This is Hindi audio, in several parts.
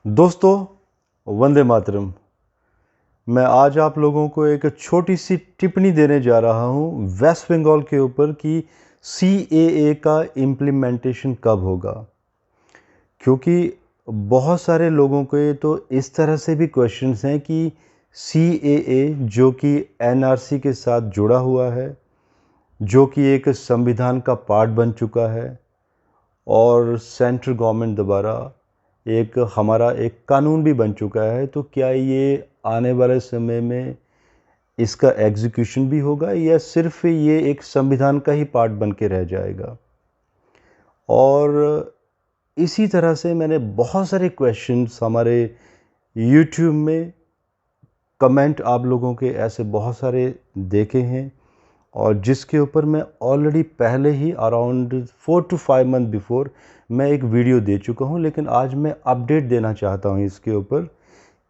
दोस्तों, वंदे मातरम। मैं आज आप लोगों को एक छोटी सी टिप्पणी देने जा रहा हूँ वेस्ट बंगाल के ऊपर कि CAA का इम्प्लीमेंटेशन कब होगा। क्योंकि बहुत सारे लोगों के तो इस तरह से भी क्वेश्चंस हैं कि CAA जो कि NRC के साथ जुड़ा हुआ है, जो कि एक संविधान का पार्ट बन चुका है और सेंट्रल गवर्नमेंट द्वारा हमारा एक कानून भी बन चुका है, तो क्या ये आने वाले समय में इसका एग्जीक्यूशन भी होगा या सिर्फ ये एक संविधान का ही पार्ट बन के रह जाएगा। और इसी तरह से मैंने बहुत सारे क्वेश्चंस हमारे YouTube में कमेंट आप लोगों के ऐसे बहुत सारे देखे हैं और जिसके ऊपर मैं ऑलरेडी पहले ही अराउंड 4 to 5 मंथ बिफोर मैं एक वीडियो दे चुका हूं, लेकिन आज मैं अपडेट देना चाहता हूं इसके ऊपर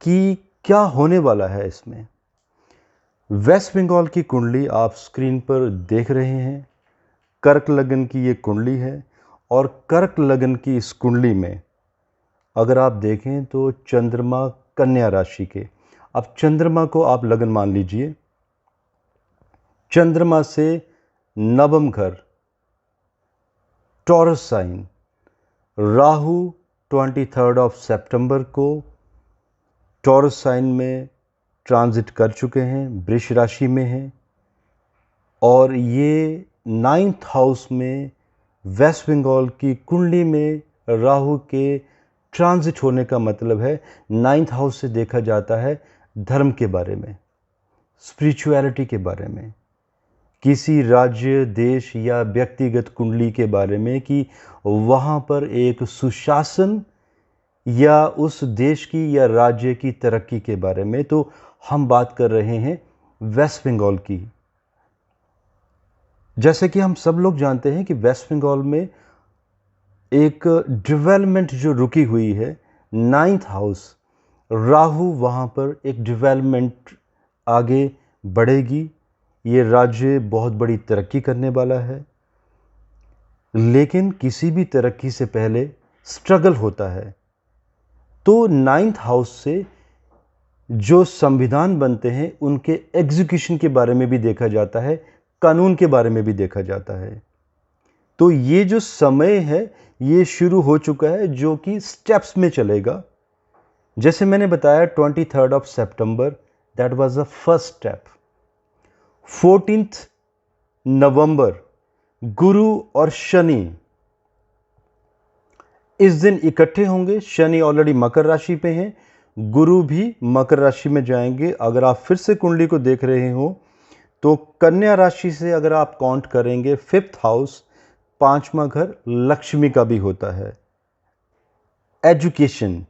कि क्या होने वाला है इसमें। वेस्ट बंगाल की कुंडली आप स्क्रीन पर देख रहे हैं। कर्क लगन की ये कुंडली है और कर्क लगन की इस कुंडली में अगर आप देखें तो चंद्रमा कन्या राशि के, अब चंद्रमा को आप लगन मान लीजिए। चंद्रमा से नवम घर टॉरस साइन, राहु 23 सितंबर को टॉरस साइन में ट्रांजिट कर चुके हैं, वृष राशि में हैं और ये 9th हाउस में वेस्ट बंगाल की कुंडली में राहु के ट्रांजिट होने का मतलब है 9th हाउस से देखा जाता है धर्म के बारे में, स्पिरिचुअलिटी के बारे में, किसी राज्य, देश या व्यक्तिगत कुंडली के बारे में कि वहाँ पर एक सुशासन या उस देश की या राज्य की तरक्की के बारे में। तो हम बात कर रहे हैं वेस्ट बंगाल की। जैसे कि हम सब लोग जानते हैं कि वेस्ट बंगाल में एक डेवलपमेंट जो रुकी हुई है, 9th हाउस, राहु वहाँ पर एक डेवलपमेंट आगे बढ़ेगी। ये राज्य बहुत बड़ी तरक्की करने वाला है, लेकिन किसी भी तरक्की से पहले स्ट्रगल होता है। तो 9th हाउस से जो संविधान बनते हैं उनके एग्जीक्यूशन के बारे में भी देखा जाता है, कानून के बारे में भी देखा जाता है। तो ये जो समय है ये शुरू हो चुका है, जो कि स्टेप्स में चलेगा। जैसे मैंने बताया 23 सितंबर that was the first step. 14 नवंबर गुरु और शनि इस दिन इकट्ठे होंगे। शनि ऑलरेडी मकर राशि पे हैं, गुरु भी मकर राशि में जाएंगे। अगर आप फिर से कुंडली को देख रहे हो तो कन्या राशि से अगर आप काउंट करेंगे 5th हाउस, 5वां घर लक्ष्मी का भी होता है। एजुकेशन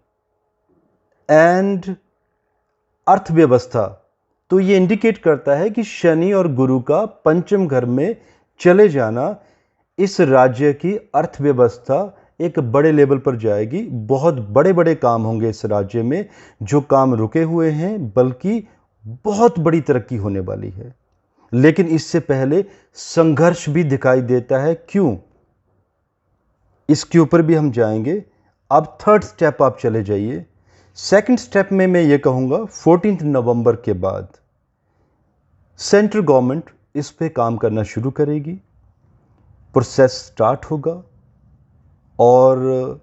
एंड अर्थव्यवस्था, तो ये इंडिकेट करता है कि शनि और गुरु का पंचम घर में चले जाना इस राज्य की अर्थव्यवस्था एक बड़े लेवल पर जाएगी। बहुत बड़े बड़े काम होंगे इस राज्य में, जो काम रुके हुए हैं, बल्कि बहुत बड़ी तरक्की होने वाली है। लेकिन इससे पहले संघर्ष भी दिखाई देता है। क्यों? इसके ऊपर भी हम जाएंगे। अब 3rd स्टेप आप चले जाइए। 2nd स्टेप में मैं ये कहूँगा 14 नवंबर के बाद सेंट्रल गवर्नमेंट इस पे काम करना शुरू करेगी, प्रोसेस स्टार्ट होगा और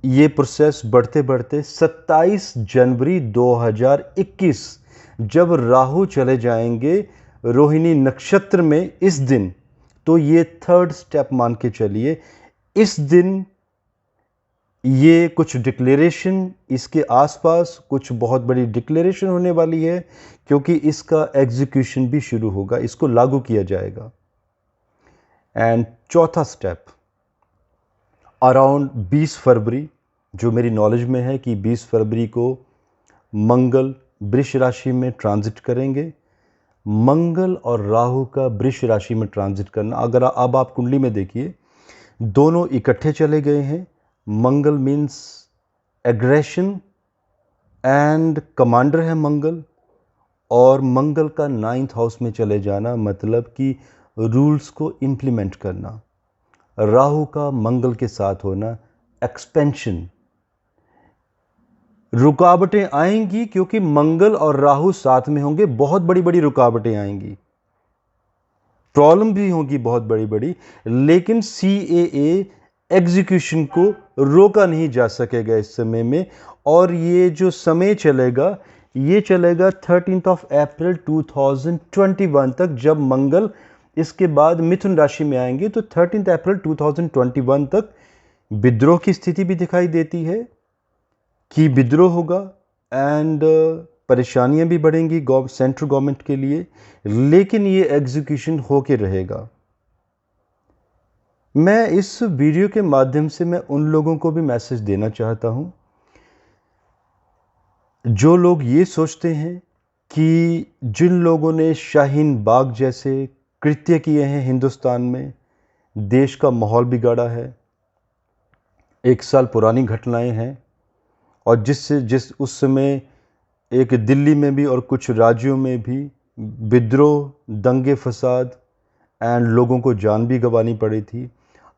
ये प्रोसेस बढ़ते बढ़ते 27 जनवरी 2021 जब राहु चले जाएंगे रोहिणी नक्षत्र में इस दिन, तो ये 3rd स्टेप मान के चलिए। इस दिन ये कुछ डिक्लेरेशन, इसके आसपास कुछ बहुत बड़ी डिक्लेरेशन होने वाली है, क्योंकि इसका एग्जीक्यूशन भी शुरू होगा, इसको लागू किया जाएगा। एंड 4था स्टेप अराउंड 20 फरवरी, जो मेरी नॉलेज में है कि 20 फरवरी को मंगल वृष राशि में ट्रांजिट करेंगे। मंगल और राहु का वृष राशि में ट्रांजिट करना, अगर अब आप कुंडली में देखिए दोनों इकट्ठे चले गए हैं। मंगल मीन्स एग्रेशन एंड कमांडर है मंगल, और मंगल का 9th हाउस में चले जाना मतलब कि रूल्स को इम्प्लीमेंट करना। राहु का मंगल के साथ होना एक्सपेंशन, रुकावटें आएंगी क्योंकि मंगल और राहु साथ में होंगे, बहुत बड़ी बड़ी रुकावटें आएंगी, प्रॉब्लम भी होगी बहुत बड़ी बड़ी, लेकिन CAA एग्जीक्यूशन को रोका नहीं जा सकेगा इस समय में। और ये जो समय चलेगा ये चलेगा 13 अप्रैल 2021 तक, जब मंगल इसके बाद मिथुन राशि में आएंगे। तो 13 अप्रैल 2021 तक विद्रोह की स्थिति भी दिखाई देती है कि विद्रोह होगा एंड परेशानियां भी बढ़ेंगी सेंट्रल गवर्नमेंट के लिए, लेकिन ये एग्जीक्यूशन होके रहेगा। मैं इस वीडियो के माध्यम से मैं उन लोगों को भी मैसेज देना चाहता हूं जो लोग ये सोचते हैं कि जिन लोगों ने शाहीन बाग जैसे कृत्य किए हैं हिंदुस्तान में, देश का माहौल बिगाड़ा है, 1 साल पुरानी घटनाएं हैं, और जिस उस समय एक दिल्ली में भी और कुछ राज्यों में भी विद्रोह, दंगे फसाद एंड लोगों को जान भी गंवानी पड़ी थी।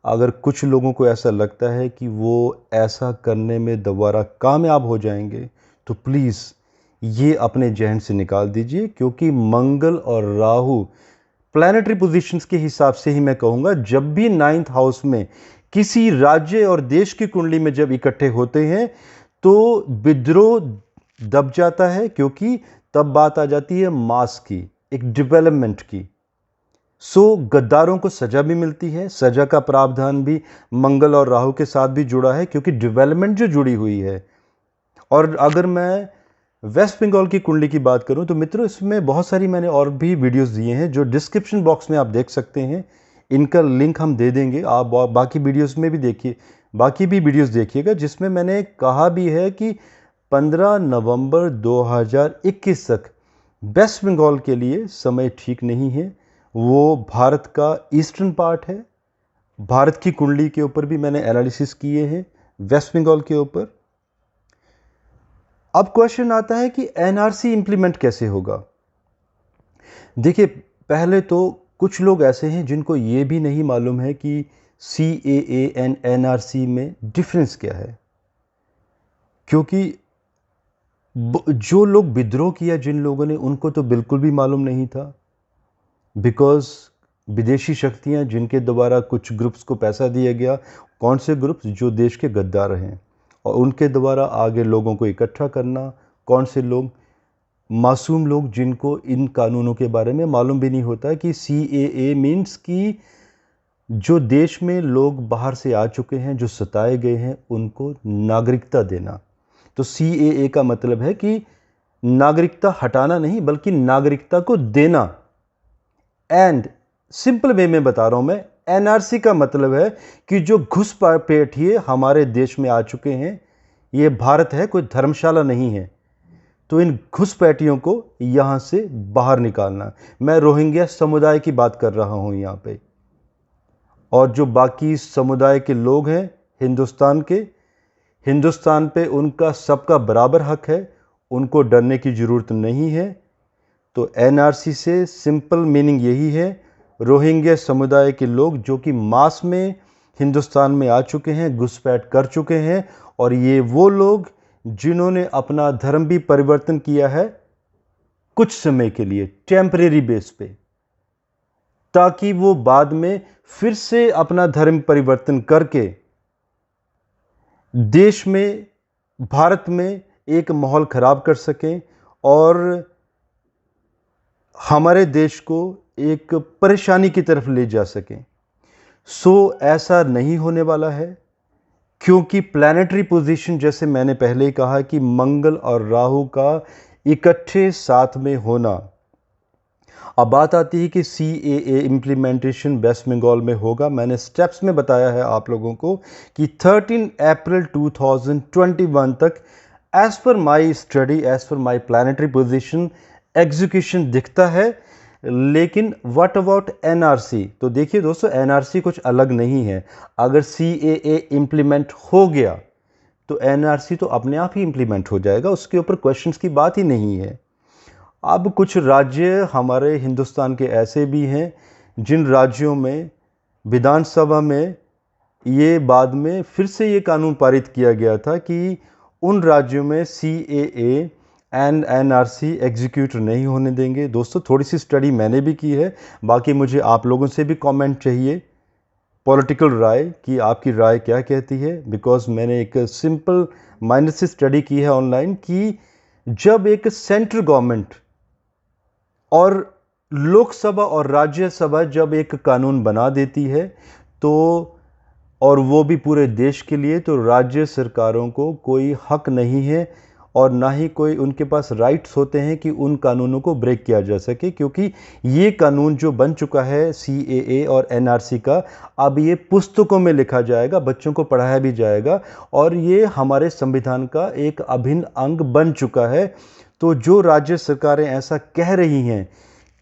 अगर कुछ लोगों को ऐसा लगता है कि वो ऐसा करने में दोबारा कामयाब हो जाएंगे, तो प्लीज़ ये अपने जहन से निकाल दीजिए, क्योंकि मंगल और राहु प्लैनेटरी पोजीशंस के हिसाब से ही मैं कहूँगा, जब भी 9th हाउस में किसी राज्य और देश की कुंडली में जब इकट्ठे होते हैं तो विद्रोह दब जाता है, क्योंकि तब बात आ जाती है मास की, एक डेवलपमेंट की। गद्दारों को सजा भी मिलती है, सजा का प्रावधान भी मंगल और राहु के साथ भी जुड़ा है, क्योंकि डेवलपमेंट जो जुड़ी हुई है। और अगर मैं वेस्ट बंगाल की कुंडली की बात करूं तो मित्रों, इसमें बहुत सारी मैंने और भी वीडियोस दिए हैं जो डिस्क्रिप्शन बॉक्स में आप देख सकते हैं, इनका लिंक हम दे देंगे। आप बाकी वीडियोस में भी देखिए, बाकी भी वीडियोस देखिएगा, जिसमें मैंने कहा भी है कि 15 नवंबर 2021 तक वेस्ट बंगाल के लिए समय ठीक नहीं है। वो भारत का ईस्टर्न पार्ट है। भारत की कुंडली के ऊपर भी मैंने एनालिसिस किए हैं, वेस्ट बंगाल के ऊपर। अब क्वेश्चन आता है कि NRC इंप्लीमेंट कैसे होगा। देखिए, पहले तो कुछ लोग ऐसे हैं जिनको ये भी नहीं मालूम है कि CAA एंड NRC में डिफरेंस क्या है, क्योंकि जो लोग विद्रोह किया जिन लोगों ने, उनको तो बिल्कुल भी मालूम नहीं था, बिकॉज विदेशी शक्तियां जिनके द्वारा कुछ ग्रुप्स को पैसा दिया गया, कौन से ग्रुप्स, जो देश के गद्दार हैं, और उनके द्वारा आगे लोगों को इकट्ठा करना। कौन से लोग, मासूम लोग जिनको इन कानूनों के बारे में मालूम भी नहीं होता कि CAA मीन्स कि जो देश में लोग बाहर से आ चुके हैं, जो सताए गए हैं, उनको नागरिकता देना। तो CAA का मतलब है कि नागरिकता हटाना नहीं, बल्कि नागरिकता को देना। एंड सिंपल वे में बता रहा हूं मैं, NRC का मतलब है कि जो घुसपैठिए हमारे देश में आ चुके हैं, ये भारत है, कोई धर्मशाला नहीं है, तो इन घुसपैठियों को यहां से बाहर निकालना। मैं रोहिंग्या समुदाय की बात कर रहा हूं यहां पे, और जो बाकी समुदाय के लोग हैं हिंदुस्तान के, हिंदुस्तान पे उनका सबका बराबर हक है, उनको डरने की जरूरत नहीं है। तो NRC से सिंपल मीनिंग यही है, रोहिंग्या समुदाय के लोग जो कि मास में हिंदुस्तान में आ चुके हैं, घुसपैठ कर चुके हैं, और ये वो लोग जिन्होंने अपना धर्म भी परिवर्तन किया है कुछ समय के लिए, टेम्परेरी बेस पे, ताकि वो बाद में फिर से अपना धर्म परिवर्तन करके देश में, भारत में एक माहौल खराब कर सकें और हमारे देश को एक परेशानी की तरफ ले जा सकें। ऐसा नहीं होने वाला है, क्योंकि प्लैनेटरी पोजीशन, जैसे मैंने पहले ही कहा कि मंगल और राहु का इकट्ठे साथ में होना। अब बात आती है कि CAA इम्प्लीमेंटेशन वेस्ट बंगाल में होगा। मैंने स्टेप्स में बताया है आप लोगों को कि 13 अप्रैल 2021 तक, as per my study, as per my planetary position, execution दिखता है। लेकिन व्हाट अबाउट NRC? तो देखिए दोस्तों, NRC कुछ अलग नहीं है। अगर CAA इम्प्लीमेंट हो गया तो NRC तो अपने आप ही इम्प्लीमेंट हो जाएगा, उसके ऊपर क्वेश्चंस की बात ही नहीं है। अब कुछ राज्य हमारे हिंदुस्तान के ऐसे भी हैं जिन राज्यों में विधानसभा में ये बाद में फिर से ये कानून पारित किया गया था कि उन राज्यों में CAA एंड NRC एग्जीक्यूट नहीं होने देंगे। दोस्तों थोड़ी सी स्टडी मैंने भी की है, बाकी मुझे आप लोगों से भी कमेंट चाहिए, पॉलिटिकल राय कि आपकी राय क्या कहती है। बिकॉज मैंने एक सिंपल माइनर से स्टडी की है ऑनलाइन कि जब एक सेंट्रल गवर्नमेंट और लोकसभा और राज्यसभा जब एक कानून बना देती है तो, और वो भी पूरे देश के लिए, तो राज्य सरकारों को कोई हक नहीं है और ना ही कोई उनके पास राइट्स होते हैं कि उन कानूनों को ब्रेक किया जा सके, क्योंकि ये कानून जो बन चुका है CAA और NRC का, अब ये पुस्तकों में लिखा जाएगा, बच्चों को पढ़ाया भी जाएगा और ये हमारे संविधान का एक अभिन्न अंग बन चुका है। तो जो राज्य सरकारें ऐसा कह रही हैं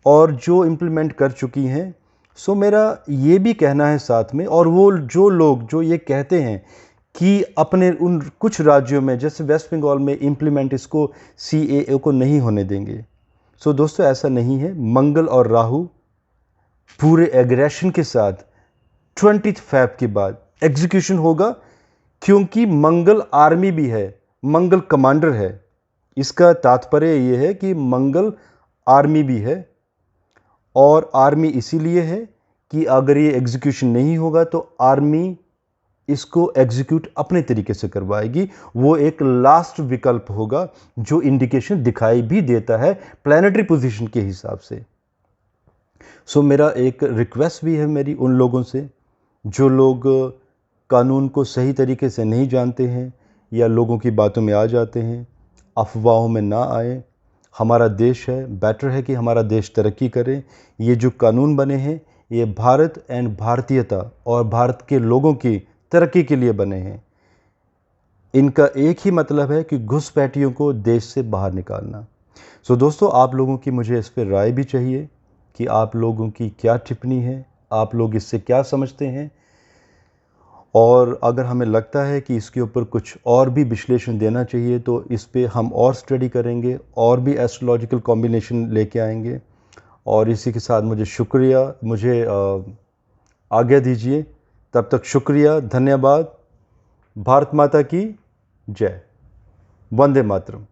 और जो इम्प्लीमेंट कर चुकी हैं, सो मेरा ये भी कहना है साथ में, और वो जो लोग जो ये कहते हैं कि अपने उन कुछ राज्यों में जैसे वेस्ट बंगाल में इम्प्लीमेंट इसको CAA को नहीं होने देंगे, सो दोस्तों ऐसा नहीं है। मंगल और राहु पूरे एग्रेशन के साथ 20 फ़रवरी के बाद एग्जीक्यूशन होगा, क्योंकि मंगल आर्मी भी है, मंगल कमांडर है। इसका तात्पर्य ये है कि मंगल आर्मी भी है, और आर्मी इसीलिए है कि अगर ये एग्जीक्यूशन नहीं होगा तो आर्मी इसको एग्जीक्यूट अपने तरीके से करवाएगी। वो एक लास्ट विकल्प होगा जो इंडिकेशन दिखाई भी देता है प्लैनेटरी पोजीशन के हिसाब से। सो मेरा एक रिक्वेस्ट भी है मेरी उन लोगों से जो लोग कानून को सही तरीके से नहीं जानते हैं या लोगों की बातों में आ जाते हैं, अफवाहों में ना आए। हमारा देश है, बेटर है कि हमारा देश तरक्की करे। ये जो कानून बने हैं ये भारत एंड भारतीयता और भारत के लोगों की तरक्की के लिए बने हैं। इनका एक ही मतलब है कि घुसपैठियों को देश से बाहर निकालना। सो दोस्तों आप लोगों की मुझे इस पर राय भी चाहिए कि आप लोगों की क्या टिप्पणी है, आप लोग इससे क्या समझते हैं, और अगर हमें लगता है कि इसके ऊपर कुछ और भी विश्लेषण देना चाहिए तो इस पे हम और स्टडी करेंगे और भी एस्ट्रोलॉजिकल कॉम्बिनेशन लेके आएंगे। और इसी के साथ मुझे आज्ञा दीजिए। तब तक शुक्रिया, धन्यवाद। भारत माता की जय। वंदे मातरम।